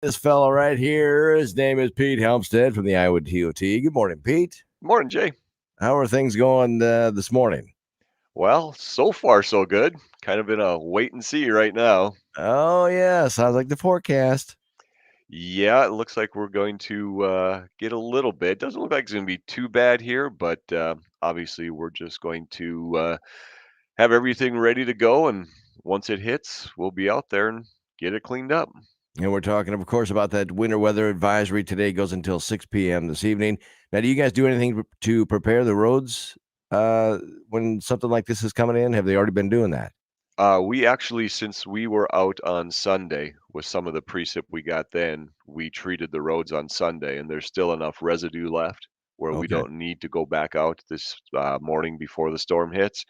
This fellow right here, his name is Pete Helmstead from the Iowa DOT. Good morning, Pete. Morning, Jay. How are things going this morning? Well, so far so good. Kind of in a wait and see right now. Oh, yeah. Sounds like the forecast. Yeah, it looks like we're going to get a little bit. Doesn't look like it's going to be too bad here, but obviously we're just going to have everything ready to go, and once it hits, we'll be out there and get it cleaned up. And we're talking, of course, about that winter weather advisory today goes until 6 p.m. this evening. Now, do you guys do anything to prepare the roads when something like this is coming in? Have they already been doing that? We actually, since we were out on Sunday with some of the precip we got then, we treated the roads on Sunday, and there's still enough residue left where we Okay. don't need to go back out this morning before the storm hits.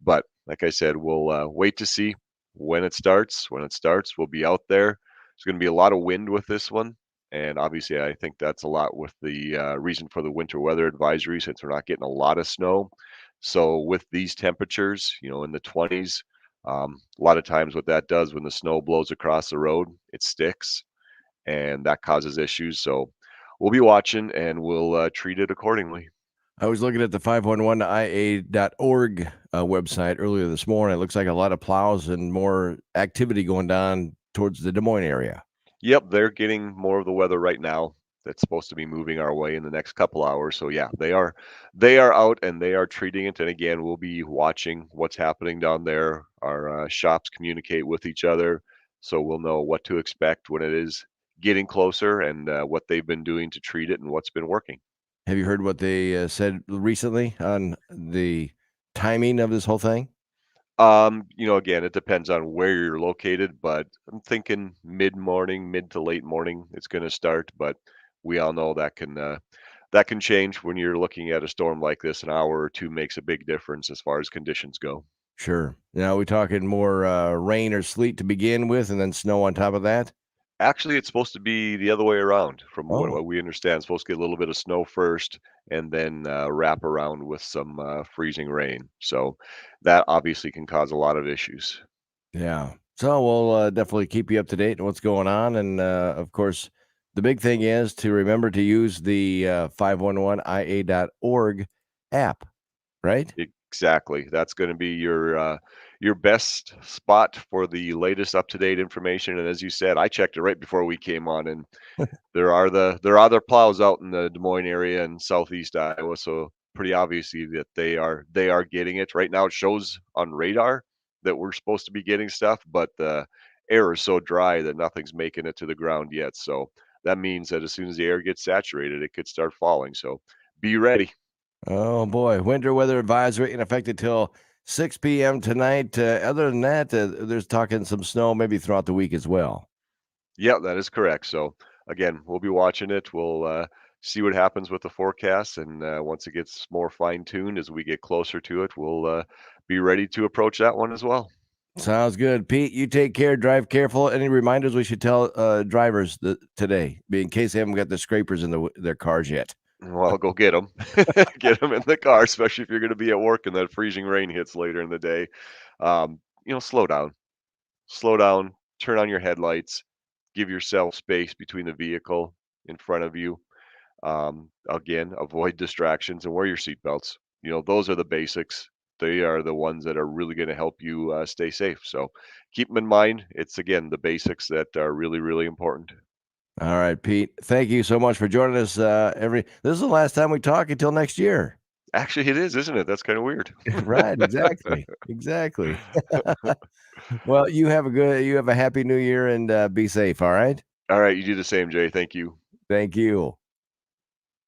But like I said, we'll wait to see when it starts. When it starts, we'll be out there. There's going to be a lot of wind with this one. And obviously, I think that's a lot with the reason for the winter weather advisory since we're not getting a lot of snow. So, with these temperatures, in the 20s, a lot of times what that does when the snow blows across the road, it sticks and that causes issues. So, we'll be watching and we'll treat it accordingly. I was looking at the 511ia.org website earlier this morning. It looks like a lot of plows and more activity going down towards the Des Moines area. Yep, they're getting more of the weather right now. That's supposed to be moving our way in the next couple hours. So yeah, they are out and they are treating it. And again, we'll be watching what's happening down there. Our shops communicate with each other, so we'll know what to expect when it is getting closer and what they've been doing to treat it and what's been working. Have you heard what they said recently on the timing of this whole thing? Again, it depends on where you're located, but I'm thinking mid morning, mid to late morning, it's going to start. But we all know that can change when you're looking at a storm like this. An hour or two makes a big difference as far as conditions go. Sure. Now, we talking more rain or sleet to begin with, and then snow on top of that? Actually, it's supposed to be the other way around, from Oh, what we understand. It's supposed to get a little bit of snow first, and then wrap around with some freezing rain. So that obviously can cause a lot of issues. yeah. So we'll definitely keep you up to date on what's going on. And of course, the big thing is to remember to use the 511ia.org app, right? Exactly. That's going to be your best spot for the latest up to date information. And as you said, I checked it right before we came on, and there are other plows out in the Des Moines area and southeast Iowa. So pretty obviously that they are getting it right now. It shows on radar that we're supposed to be getting stuff, but the air is so dry that nothing's making it to the ground yet. So that means that as soon as the air gets saturated, it could start falling. So be ready. Oh boy, winter weather advisory in effect until 6 p.m. tonight. Other than that, there's talking some snow maybe throughout the week as well. Yeah, that is correct. So again, we'll be watching it. We'll see what happens with the forecast, and once it gets more fine tuned as we get closer to it, we'll be ready to approach that one as well. Sounds good, Pete. You take care. Drive careful. Any reminders we should tell drivers today, in case they haven't got the scrapers in their cars yet? Well, go get them, get them in the car, especially if you're going to be at work and that freezing rain hits later in the day. Slow down, turn on your headlights, give yourself space between the vehicle in front of you. Again, avoid distractions and wear your seatbelts. Those are the basics. They are the ones that are really going to help you stay safe. So keep them in mind. It's again the basics that are really, really important. All right, Pete. Thank you so much for joining us. This is the last time we talk until next year. Actually, it is, isn't it? That's kind of weird. Right. Exactly. Exactly. Well, you have a happy new year and be safe. All right. All right, you do the same, Jay. Thank you. Thank you.